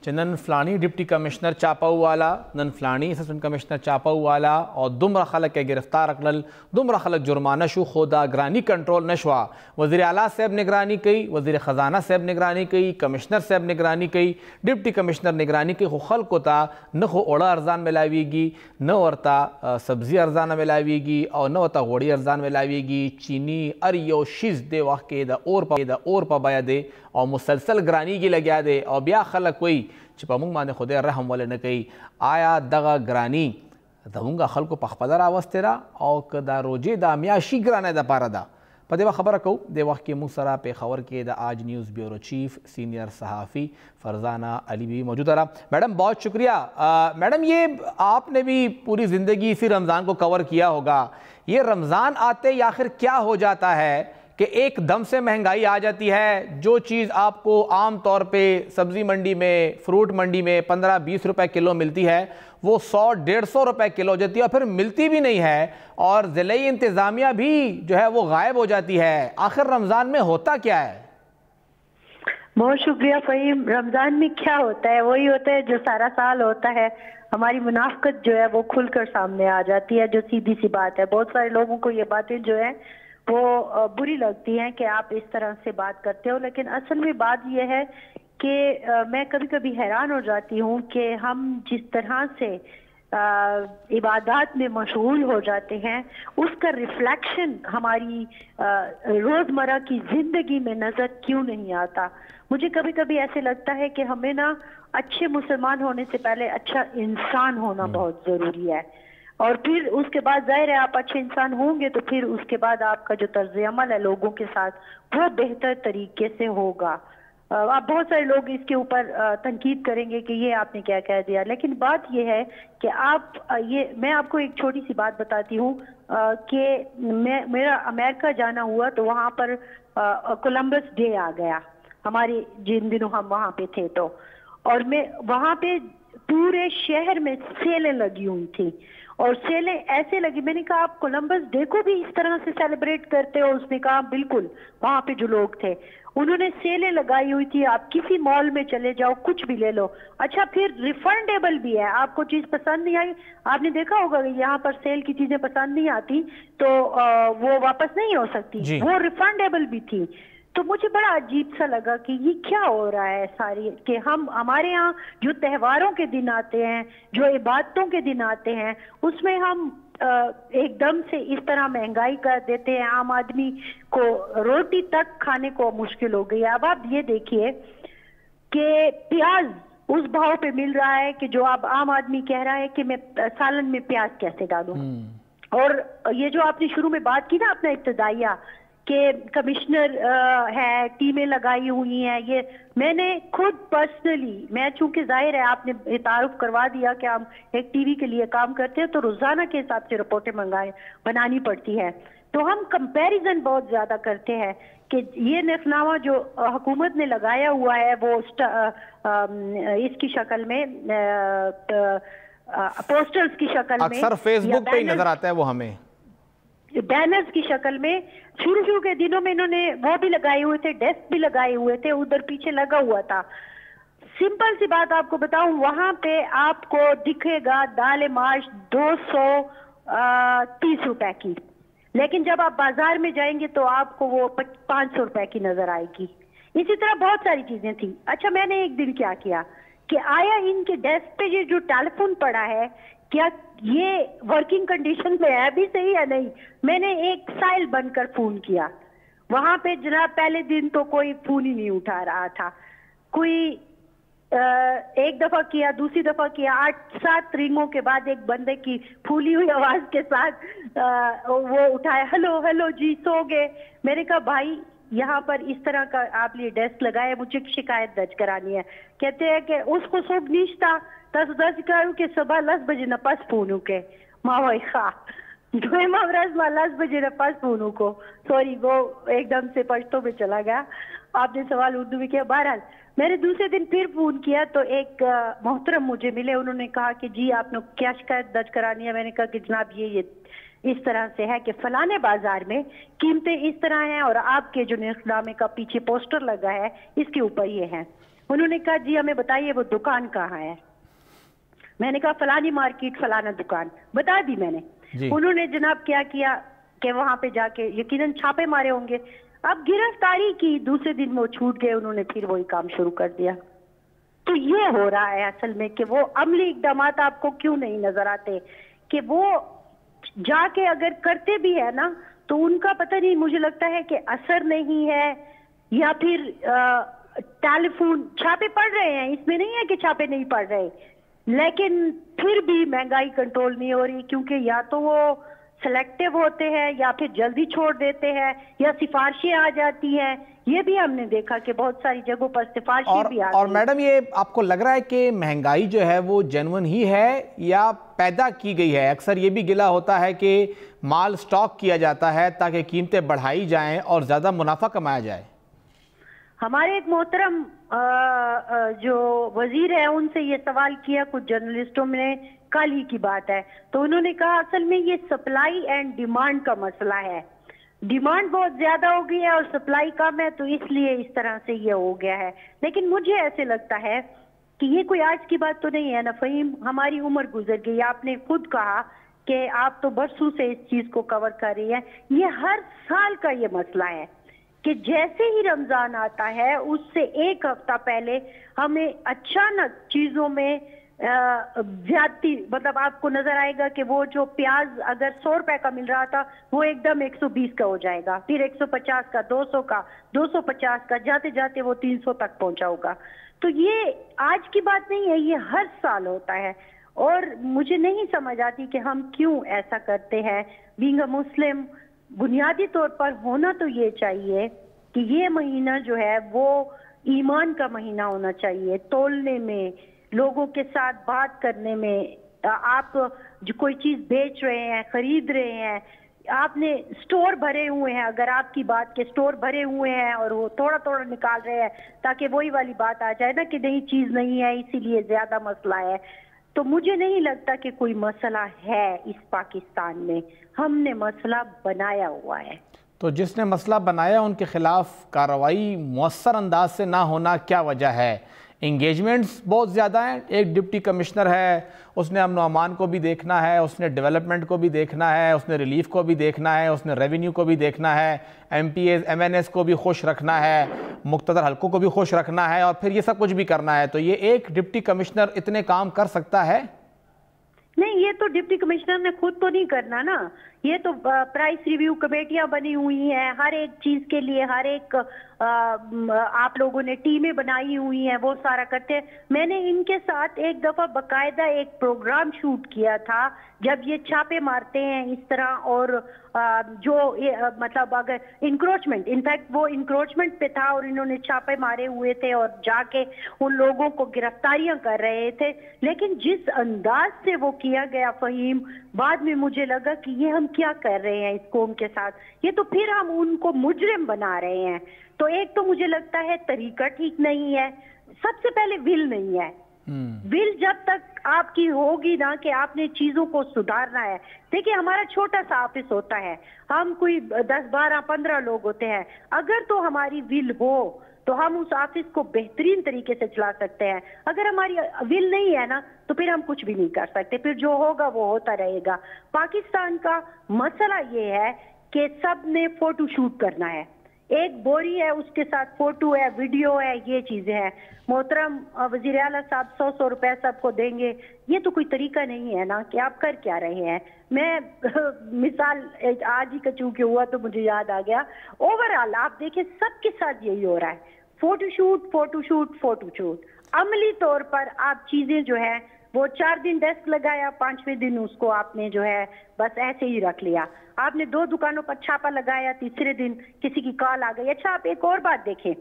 नन फलानी डिप्टी कमिश्नर चापाऊ वाला, नन फलानी असिस्टेंट कमिश्नर चापाऊ वाला और दुमरा खलक के गिरफ्तार अकलल, दुमरा खलक जुर्माना शु खुदा ग्रानी कंट्रोल नशवा. वज़ीर आला साहब निगरानी कई, वज़ीर ख़जाना साहब निगरानी कई, कमिश्नर साहब निगरानी कई, डिप्टी कमिश्नर निगरानी कई. खल को ता न खो ओड़ा अर्जान मिलावीगी, न वरता सब्ज़ी अर्जान मिलावीगी और न वरता घोड़ी अर्जान मिलावीगी. चीनी यो शिज दे वाक़ के द और पा बाया दे और मुसलसल ग्रानी की लग्या दे और बिया खलक कोई चिपमुंग माने खुदे रहम वाले न कई. आया दगा ग्रानी दमुंगा खल को पखपदर आवस्थेरा और कदा रोजे दा मियाशी ग्राने दा पारा दा पदे वा खबर कहूँ दे वक्त के मुसरा पे खबर के द आज न्यूज़ ब्यूरो चीफ सीनियर सहाफ़ी फरजाना अली भी मौजूद रहा. मैडम बहुत शुक्रिया. मैडम ये आपने भी पूरी ज़िंदगी इसी रमज़ान को कवर किया होगा, ये रमज़ान आते ही आखिर क्या हो जाता है कि एकदम से महंगाई आ जाती है. जो चीज़ आपको आम तौर पे सब्ज़ी मंडी में, फ्रूट मंडी में 15-20 रुपए किलो मिलती है वो 100-150 रुपए किलो जाती है और फिर मिलती भी नहीं है और ज़िलाई इंतज़ामिया भी जो है वो गायब हो जाती है. आखिर रमज़ान में होता क्या है? बहुत शुक्रिया फ़हीम. रमज़ान में क्या होता है? वही होता है जो सारा साल होता है. हमारी मुनाफ़क़त जो है वो खुलकर सामने आ जाती है, जो सीधी सी बात है. बहुत सारे लोगों को ये बातें जो है वो बुरी लगती हैं कि आप इस तरह से बात करते हो, लेकिन असल में बात यह है कि मैं कभी कभी हैरान हो जाती हूँ कि हम जिस तरह से इबादत में मशगूल हो जाते हैं उसका रिफ्लेक्शन हमारी रोज़मर्रा की ज़िंदगी में नज़र क्यों नहीं आता. मुझे कभी कभी ऐसे लगता है कि हमें ना अच्छे मुसलमान होने से पहले अच्छा इंसान होना बहुत ज़रूरी है और फिर उसके बाद जाहिर है आप अच्छे इंसान होंगे तो फिर उसके बाद आपका जो तर्ज अमल है लोगों के साथ वो बेहतर तरीके से होगा. आप बहुत सारे लोग इसके ऊपर तनकीद करेंगे कि ये आपने क्या कह दिया, लेकिन बात ये है कि आप मैं आपको एक छोटी सी बात बताती हूँ कि मेरा अमेरिका जाना हुआ तो वहाँ पर कोलंबस डे आ गया हमारे जिन दिनों हम वहाँ पे थे तो, और मैं वहाँ पे पूरे शहर में सेलें लगी हुई थी और सेलें ऐसे लगी. मैंने कहा आप कोलंबस डे को भी इस तरह से सेलिब्रेट करते हो? उसने कहा बिल्कुल. वहाँ पे जो लोग थे उन्होंने सेलें लगाई हुई थी, आप किसी मॉल में चले जाओ कुछ भी ले लो. अच्छा फिर रिफंडेबल भी है. आपको चीज पसंद नहीं आई, आपने देखा होगा यहाँ पर सेल की चीजें पसंद नहीं आती तो वो वापस नहीं हो सकती, वो रिफंडेबल भी थी. तो मुझे बड़ा अजीब सा लगा कि ये क्या हो रहा है सारी, कि हमारे यहाँ जो त्योहारों के दिन आते हैं, जो इबादतों के दिन आते हैं, उसमें हम एकदम से इस तरह महंगाई कर देते हैं. आम आदमी को रोटी तक खाने को मुश्किल हो गई है. अब आप ये देखिए कि प्याज उस भाव पे मिल रहा है कि जो अब आम आदमी कह रहा है कि मैं सालन में प्याज कैसे डालूं. और ये जो आपने शुरू में बात की ना अपना इब्तदाइया कि कमिश्नर है, टीमें लगाई हुई हैं, ये मैंने खुद पर्सनली, मैं चूंकि जाहिर है आपने तारुफ करवा दिया कि हम एक टीवी के लिए काम करते हैं तो रोजाना के हिसाब से रिपोर्टें बनानी पड़ती है. तो हम कंपैरिजन बहुत ज्यादा करते हैं कि ये नफनामा जो हुकूमत ने लगाया हुआ है वो इसकी शक्ल में पोस्टर्स की शक्ल में, अक्सर फेसबुक पे ही नजर आता है वो हमें, बैनर्स की शक्ल में। शुरू के दिनों में इन्होंने वो भी लगाए हुए थे, डेस्क भी लगाए हुए थे, उधर पीछे लगा हुआ था। सिंपल सी बात आपको बताऊं, वहां पे आपको दिखेगा दाल माश 230 रुपए की, लेकिन जब आप बाजार में जाएंगे तो आपको वो 500 रुपए की नजर आएगी। इसी तरह बहुत सारी चीजें थी। अच्छा, मैंने एक दिन क्या किया कि आया इनके डेस्क पे ये जो टेलीफोन पड़ा है, क्या ये वर्किंग कंडीशन में है भी सही या नहीं। मैंने एक साइल बनकर फोन किया वहां पे, जनाब पहले दिन तो कोई फोन ही नहीं उठा रहा था। कोई एक दफा किया, दूसरी दफा किया, 8-7 रिंगों के बाद एक बंदे की फूली हुई आवाज के साथ वो उठाया, हेलो हेलो जी, सो गए। मैंने कहा भाई यहाँ पर इस तरह का आप लिए डेस्क लगाए, मुझे शिकायत दर्ज करानी है। कहते हैं कि उसको सब निश्ता तस दर्ज करूँ के सुबह 10 बजे नपस फोनू के मावा खा 10 बजे नपस फोनू को, सॉरी वो एकदम से पश्तो में चला गया, आपने सवाल उर्दू में किया। बहरहाल मैंने दूसरे दिन फिर फोन किया तो एक मोहतरम मुझे मिले, उन्होंने कहा कि जी आपने क्या शिकायत दर्ज करानी है। मैंने कहा कि जनाब ये इस तरह से है कि फलाने बाजार में कीमतें इस तरह हैं और आपके जो निखनामे का पीछे पोस्टर लगा है इसके ऊपर ये है। उन्होंने कहा जी हमें बताइए वो दुकान कहाँ है। मैंने कहा फलानी मार्केट फलाना दुकान, बता दी मैंने। उन्होंने जनाब क्या किया कि वहां पे जाके यकीनन छापे मारे होंगे। अब गिरफ्तारी की, दूसरे दिन वो छूट गए, उन्होंने फिर वही काम शुरू कर दिया। तो ये हो रहा है असल में कि वो अमली इकदाम आपको क्यों नहीं नजर आते कि वो जाके अगर करते भी है ना तो उनका पता नहीं, मुझे लगता है कि असर नहीं है या फिर टेलीफोन छापे पड़ रहे हैं, इसमें नहीं है कि छापे नहीं पड़ रहे, लेकिन फिर भी महंगाई कंट्रोल नहीं हो रही, क्योंकि या तो वो सिलेक्टिव होते हैं या फिर जल्दी छोड़ देते हैं या सिफारिशें आ जाती हैं। ये भी हमने देखा कि बहुत सारी जगहों पर सिफारिशें भी आती हैं। और मैडम ये आपको लग रहा है कि महंगाई जो है वो जेन्युइन ही है या पैदा की गई है? अक्सर ये भी गिला होता है कि माल स्टॉक किया जाता है ताकि कीमतें बढ़ाई जाएं और ज़्यादा मुनाफा कमाया जाए। हमारे एक मोहतरम जो वजीर है उनसे ये सवाल किया कुछ जर्नलिस्टों ने, कल ही की बात है, तो उन्होंने कहा असल में ये सप्लाई एंड डिमांड का मसला है, डिमांड बहुत ज्यादा हो गई है और सप्लाई कम है, तो इसलिए इस तरह से ये हो गया है। लेकिन मुझे ऐसे लगता है कि ये कोई आज की बात तो नहीं है ना फहीम, हमारी उम्र गुजर गई। आपने खुद कहा कि आप तो बरसों से इस चीज को कवर कर रही है। ये हर साल का ये मसला है कि जैसे ही रमजान आता है उससे एक हफ्ता पहले हमें अचानक चीजों में ज्यादती, मतलब आपको नजर आएगा कि वो जो प्याज अगर 100 रुपए का मिल रहा था वो एकदम 120 का हो जाएगा, फिर 150 का, 200 का, 250 का, जाते जाते वो 300 तक पहुंचा होगा। तो ये आज की बात नहीं है, ये हर साल होता है और मुझे नहीं समझ आती कि हम क्यों ऐसा करते हैं। बीइंग अ मुस्लिम बुनियादी तौर पर होना तो ये चाहिए कि ये महीना जो है वो ईमान का महीना होना चाहिए, तोलने में, लोगों के साथ बात करने में। आप जो कोई चीज बेच रहे हैं, खरीद रहे हैं, आपने स्टोर भरे हुए हैं, अगर आपकी बात के स्टोर भरे हुए हैं और वो थोड़ा थोड़ा निकाल रहे हैं ताकि वही वाली बात आ जाए ना कि नहीं चीज नहीं है इसीलिए ज्यादा मसला है, तो मुझे नहीं लगता कि कोई मसला है इस पाकिस्तान में, हमने मसला बनाया हुआ है। तो जिसने मसला बनाया उनके खिलाफ कार्रवाई मौसर अंदाज से ना होना क्या वजह है? इंगेजमेंट्स बहुत ज़्यादा हैं। एक डिप्टी कमिश्नर है, उसने अमन व अमान को भी देखना है, उसने डेवलपमेंट को भी देखना है, उसने रिलीफ को भी देखना है, उसने रेवेन्यू को भी देखना है, MPs MNS को भी खुश रखना है, मुख्तदर हल्कों को भी खुश रखना है और फिर ये सब कुछ भी करना है। तो ये एक डिप्टी कमिश्नर इतने काम कर सकता है? नहीं, ये तो डिप्टी कमिश्नर ने खुद तो नहीं करना ना, ये तो प्राइस रिव्यू कमेटियां बनी हुई हैं हर एक चीज के लिए, हर एक आप लोगों ने टीमें बनाई हुई हैं, वो सारा करते हैं। मैंने इनके साथ एक दफा बकायदा एक प्रोग्राम शूट किया था जब ये छापे मारते हैं इस तरह, और जो मतलब अगर इंक्रोचमेंट, इनफैक्ट वो इंक्रोचमेंट पे था और इन्होंने छापे मारे हुए थे और जाके उन लोगों को गिरफ्तारियां कर रहे थे। लेकिन जिस अंदाज से वो किया गया फहीम, बाद में मुझे लगा कि ये हम क्या कर रहे हैं इस कौम के साथ, ये तो फिर हम उनको मुजरिम बना रहे हैं। तो एक तो मुझे लगता है तरीका ठीक नहीं है, सबसे पहले विल नहीं है। विल जब तक आपकी होगी ना कि आपने चीजों को सुधारना है। देखिए हमारा छोटा सा ऑफिस होता है, हम कोई 10, 12, 15 लोग होते हैं। अगर तो हमारी विल हो तो हम उस ऑफिस को बेहतरीन तरीके से चला सकते हैं। अगर हमारी विल नहीं है ना तो फिर हम कुछ भी नहीं कर सकते, फिर जो होगा वो होता रहेगा। पाकिस्तान का मसला ये है कि सब ने फोटो शूट करना है, एक बोरी है उसके साथ फोटो है, वीडियो है, ये चीजें हैं। मोहतरम वजीर आला साहब 100 रुपए सबको देंगे, ये तो कोई तरीका नहीं है ना कि आप कर क्या रहे हैं। मैं मिसाल आज ही का चूंकि हुआ तो मुझे याद आ गया। ओवरऑल आप देखिए सबके साथ यही हो रहा है, फोटोशूट फोटोशूट फोटोशूट। अमली तौर पर आप चीजें जो है वो 4 दिन डेस्क लगाया, 5वें दिन उसको आपने जो है बस ऐसे ही रख लिया। आपने 2 दुकानों पर छापा लगाया, तीसरे दिन किसी की कॉल आ गई। अच्छा आप एक और बात देखें,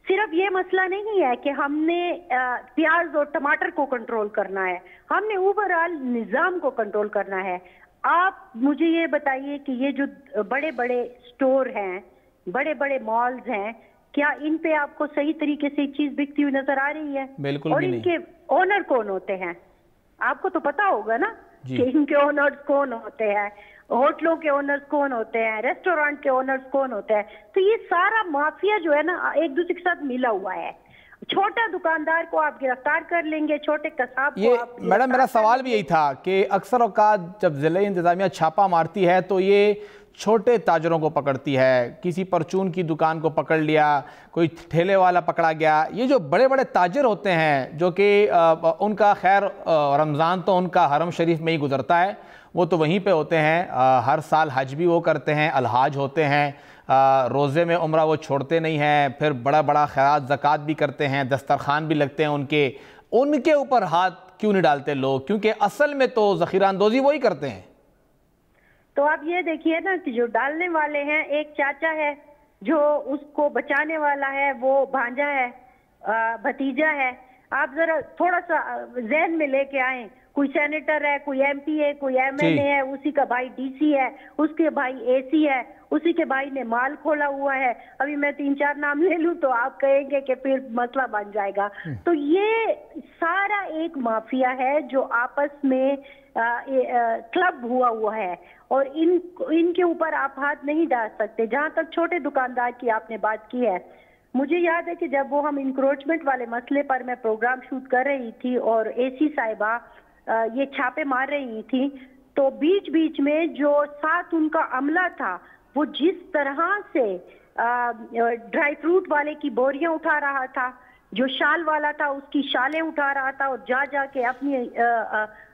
सिर्फ ये मसला नहीं है कि हमने प्याज और टमाटर को कंट्रोल करना है, हमने ओवरऑल निजाम को कंट्रोल करना है। आप मुझे ये बताइए कि ये जो बड़े बड़े स्टोर हैं, बड़े बड़े मॉल्स हैं, क्या इन पे आपको सही तरीके से चीज बिकती हुई नजर आ रही है? बिल्कुल और भी इनके ओनर कौन होते हैं आपको तो पता होगा ना कि इनके ओनर्स कौन होते हैं, होटलों के ओनर्स कौन होते हैं, रेस्टोरेंट के ओनर्स कौन होते हैं। तो ये सारा माफिया जो है ना एक दूसरे के साथ मिला हुआ है। छोटा दुकानदार को आप गिरफ्तार कर लेंगे, छोटे कसाब को ये आप मैडम मेरा सवाल भी यही था कि अक्सर औकात जब ज़िला इंतज़ामिया छापा मारती है तो ये छोटे ताजरों को पकड़ती है, किसी परचून की दुकान को पकड़ लिया, कोई ठेले वाला पकड़ा गया। ये जो बड़े बड़े ताजर होते हैं जो कि उनका खैर रमज़ान तो उनका हरम शरीफ में ही गुजरता है, वो तो वहीं पे होते हैं, हर साल हज भी वो करते हैं, अलहाज होते हैं, रोज़े में उम्रा वो छोड़ते नहीं हैं, फिर बड़ा बड़ा खैरात ज़कात भी करते हैं, दस्तरखान भी लगते हैं उनके ऊपर हाथ क्यों नहीं डालते लोग? क्योंकि असल में तो ज़ख़ीरा अंदोज़ी वही करते हैं। तो आप ये देखिए ना कि जो डालने वाले हैं एक चाचा है, जो उसको बचाने वाला है वो भांजा है, भतीजा है। आप जरा थोड़ा सा जहन में लेके आए, कोई सेनेटर है, कोई एमपी है, कोई एमएलए है, उसी का भाई डीसी है, उसके भाई एसी है, उसी के भाई ने माल खोला हुआ है। अभी मैं 3-4 नाम ले लूं तो आप कहेंगे कि फिर मसला बन जाएगा। तो ये सारा एक माफिया है जो आपस में क्लब हुआ है और इनके ऊपर आप हाथ नहीं डाल सकते। जहां तक छोटे दुकानदार की आपने बात की है, मुझे याद है कि जब वो हम इंक्रोचमेंट वाले मसले पर मैं प्रोग्राम शूट कर रही थी और एसी साहिबा ये छापे मार रही थी, तो बीच बीच में जो साथ उनका अमला था वो जिस तरह से ड्राई फ्रूट वाले की बोरियां उठा रहा था, जो शाल वाला था उसकी शालें उठा रहा था और जा के अपनी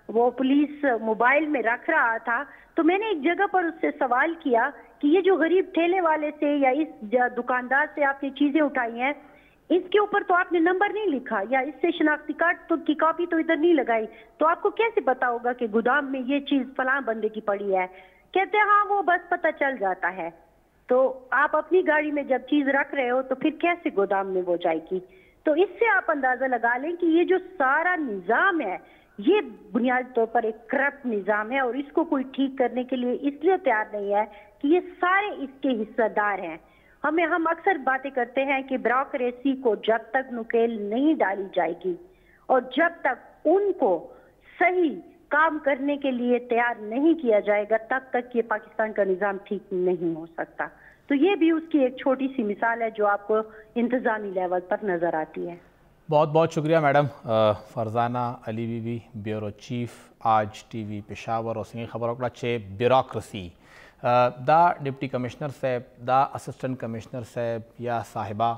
वो पुलिस मोबाइल में रख रहा था। तो मैंने एक जगह पर उससे सवाल किया कि ये जो गरीब ठेले वाले से या इस दुकानदार से आपने चीजें उठाई हैं, इसके ऊपर तो आपने नंबर नहीं लिखा या इससे शनाख्ती कार्ड तो की कॉपी तो इधर नहीं लगाई, तो आपको कैसे पता होगा कि गोदाम में ये चीज फलां बंदे की पड़ी है? कहते हैं हाँ वो बस पता चल जाता है। तो आप अपनी गाड़ी में जब चीज रख रहे हो तो फिर कैसे गोदाम में वो जाएगी? तो इससे आप अंदाजा लगा लें कि ये जो सारा निजाम है ये बुनियादी तौर पर एक करप्ट निजाम है और इसको कोई ठीक करने के लिए इसलिए तैयार नहीं है कि ये सारे इसके हिस्सेदार हैं। हम अक्सर बातें करते हैं कि ब्यूरोक्रेसी को जब तक नुकेल नहीं डाली जाएगी और जब तक उनको सही काम करने के लिए तैयार नहीं किया जाएगा तब तक ये पाकिस्तान का निजाम ठीक नहीं हो सकता। तो ये भी उसकी एक छोटी सी मिसाल है जो आपको इंतजामी लेवल पर नजर आती है। बहुत बहुत शुक्रिया मैडम। फरजाना अली बीबी, ब्यूरो चीफ, आज टीवी पेशावर और सिंह खबर चे ब्यूरोक्रेसी दा डिप्टी कमिश्नर साहब, दा असिस्टेंट कमिश्नर साहब या साहिबा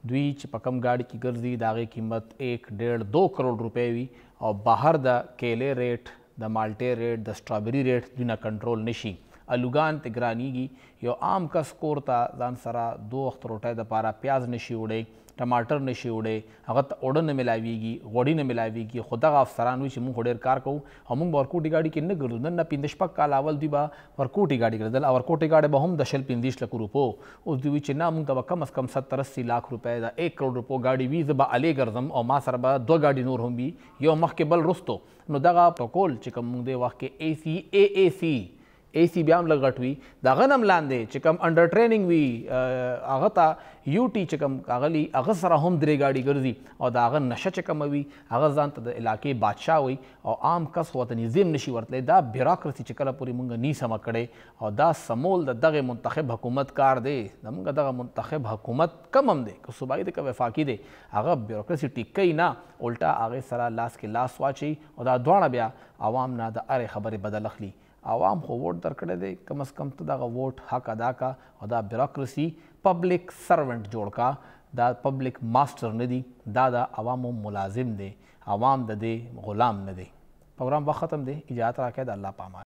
दुई पकम गाड़ी की गर्जी दागे कीमत 1-1.5-2 करोड़ रुपए हुई और बाहर द केले रेट, द माल्टे रेट, द स्ट्रॉबेरी रेट दुना कंट्रोल निशी अलुगान तिगरानीगी यो आम का स्कोर था जान सरा 2 वक्त रोटा द पारा प्याज नशी उड़े, टमाटर नशी उड़े, अगत ओडन ने मिलावीगी, गोड़ी ने मिलावीगी, खुदा का अफसरान हुई मुँह होडेर कार कहूँ हम वर्कूटी गाड़ी की न गर्दन न पिंदिश पक का लावल दिबा वर्कूटी गाड़ी गर्दल वर्कूटी गाड़ी बहुम दशल 15 लाख रुपये उस दिवी चिन्ना मुंग तब कम अज़ कम 70-80 लाख रुपए 1 करोड़ रुपये गाड़ी वी जबा अले गर्जम और माँ सरबा 2 गाड़ी नूर हम भी यो मख के बल रुस्तो नो दगा प्रोकोल चिकम मुंग दे वाक़ के ACAAC AC بیا هم لږ غټ وي د هغه نه هم لاندې چې کوم انډر ټریننګ وي هغه ته UT چې کوم اغلی هغه سره هم درې ګاډي ګرځي او د هغه نشه چې کومه وي هغه ځان ته د علاقې بادشاه وي او عام کس ورته نظام نشي ورتلی. دا بیروکراسي چې کله پورې مونږ نی سمه کړی او دا سمول د دغه منتخب حکومت کار دی. زمونږ دغه منتخب حکومت کم هم دی که صوبایي دی که وفاقي دی هغه بیروکراسي ټیک کوي نه الټا هغې سره لاس کې لاس واچوي او دا دواړه بیا عوام نه د هرې خبرې بدل اخلي. عوام خو ووټ درکړی دی کم از کم ته دغه ووټ حق ادا کا او دا بیروکراسي پبلک سرونټ جوړ کا. دا پبلک ماسټر نه دی دا د عوامو ملازم دی عوام د دې غلام نه دی. پروګرام وخت ختم دی اجازت راکړئ د الله په امان.